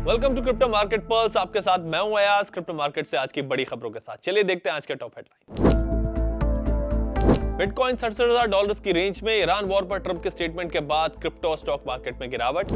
Welcome to crypto market pulse. आपके साथ मैं हूं अयाज। क्रिप्टो मार्केट से आज की बड़ी खबरों के साथ चलिए देखते हैं आज के टॉप हेडलाइन। बिटकॉइन $67,000 की रेंज में। ईरान वॉर पर ट्रंप के स्टेटमेंट के बाद क्रिप्टो स्टॉक मार्केट में गिरावट।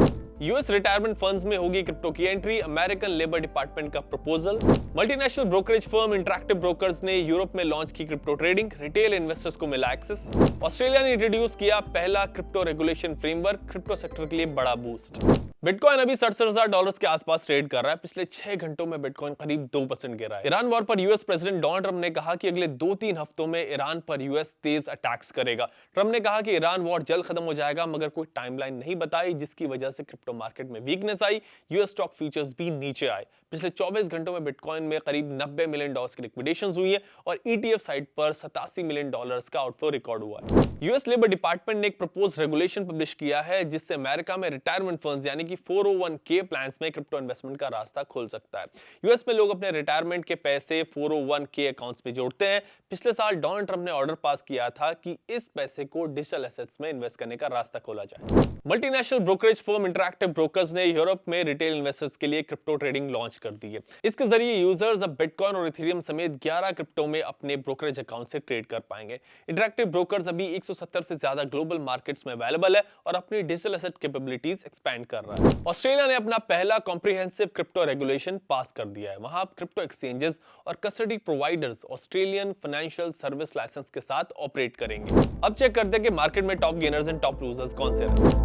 यूएस रिटायरमेंट फंड्स में होगी क्रिप्टो की एंट्री। अमेरिकन लेबर डिपार्टमेंट का proposal. Multinational brokerage firm interactive brokers ने यूरोप में लॉन्च की क्रिप्टो ट्रेडिंग। रिटेल इन्वेस्टर्स को मिला एक्सेस। ऑस्ट्रेलिया ने इंट्रोड्यूस किया पहला crypto regulation framework. Crypto sector के लिए बड़ा बूस्ट। बिटकॉइन अभी $67,000 के आसपास ट्रेड कर रहा है। पिछले 6 घंटों में बिटकॉइन करीब 2% गिरा है। ईरान वॉर पर यूएस प्रेसिडेंट डोनाल्ड ट्रंप ने कहा कि अगले 2-3 हफ्तों में ईरान पर यूएस तेज अटैक्स करेगा। ट्रंप ने कहा कि ईरान वॉर जल्द खत्म हो जाएगा, मगर कोई टाइमलाइन नहीं बताई, जिसकी वजह से क्रिप्टो मार्केट में वीकनेस आई। यूएस स्टॉक फ्यूचर्स भी नीचे आए। पिछले 24 घंटों में बिटकॉइन में करीब $90 मिलियन की लिक्विडेशंस हुई है और ईटीएफ साइट पर $87 मिलियन का आउटफ्लो रिकॉर्ड हुआ है। यूएस लेबर डिपार्टमेंट ने एक प्रपोज रेगुलेशन पब्लिश किया है, जिससे अमेरिका में रिटायरमेंट फंड्स यानी कि 401k प्लान्स में क्रिप्टो इन्वेस्टमेंट का रास्ता खुल सकता है। यूएस में लोग अपने रिटायरमेंट के पैसे 401k अकाउंट्स में जोड़ते हैं। पिछले साल डोनाल्ड ट्रंप ने ऑर्डर पास किया था कि इस पैसे को डिजिटल एसेट्स में इन्वेस्ट करने का रास्ता खोला जाए। Multinational brokerage firm interactive brokers ने यूरोप में रिटेल इन्वेस्टर्स के लिए क्रिप्टो ट्रेडिंग लॉन्च कर दी है। इसके जरिए यूजर्स अब बिटकॉइन और इथेरियम समेत 11 क्रिप्टो में अपने ब्रोकरेज अकाउंट से ट्रेड कर पाएंगे। इंटरैक्टिव ब्रोकर्स अभी 170 से ज्यादा ग्लोबल मार्केट्स में अवेलेबल है और अपनी डिजिटल एसेट कैपेबिलिटीज एक्सपेंड कर रहा है। ऑस्ट्रेलिया ने अपना पहला कॉम्प्रिहेंसिव क्रिप्टो रेगुलेशन पास कर दिया है। वहां क्रिप्टो एक्सचेंजेस और custody providers Australian financial service licence के साथ ऑपरेट करेंगे। अब चेक करते हैं कि मार्केट में top gainers and top losers कौन से रहे।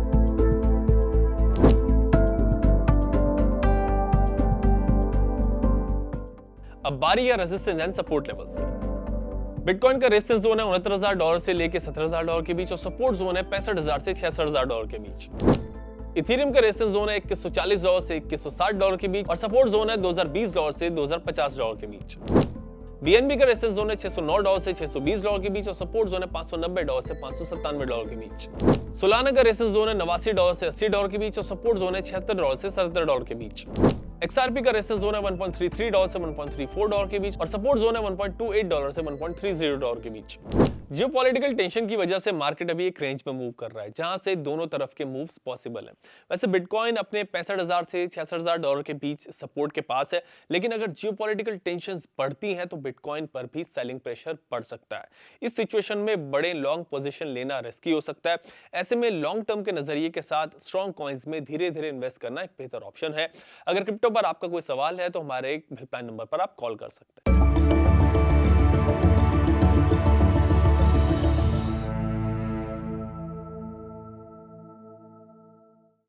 अब बारी है रेजिस्टेंस एंड सपोर्ट लेवल्स की। बिटकॉइन का रेजिस्टेंस जोन है $69,000 से लेके $17,000 के बीच और सपोर्ट जोन है $65,000 से $66,000 के बीच। इथेरियम का रेजिस्टेंस जोन है $2140 से $2160 के बीच और सपोर्ट जोन है $2020 से $2050 के बीच। बीएनबी का रेजिस्टेंस जोन है $609 से $620 के बीच और सपोर्ट जोन है $590 से $597 के बीच। सोलाना का रेजिस्टेंस जोन है $89 से $80 के बीच और सपोर्ट जोन है $76 से $77 के बीच। XRP का रेजिस्टेंस जोन है $1.33 से $1.34 के बीच और सपोर्ट जोन है $1.28 से $1.30 के बीच। जियोपॉलिटिकल टेंशन की वजह से मार्केट अभी एक रेंज में मूव कर रहा है, जहां से दोनों तरफ के मूव्स पॉसिबल हैं। वैसे बिटकॉइन अपने $65,000 से $66,000 के बीच सपोर्ट के पास है, लेकिन अगर जियोपॉलिटिकल टेंशंस बढ़ती हैं तो बिटकॉइन पर भी सेलिंग प्रेशर पड़ सकता है। इस सिचुएशन में बड़े लॉन्ग पोजीशन लेना रिस्की हो सकता है। ऐसे में लॉन्ग टर्म के नजरिए के साथ स्ट्रॉन्ग कॉइन्स में धीरे धीरे इन्वेस्ट करना एक बेहतर ऑप्शन है। अगर क्रिप्टो पर आपका कोई सवाल है तो हमारे हेल्पलाइन नंबर पर आप कॉल कर सकते हैं।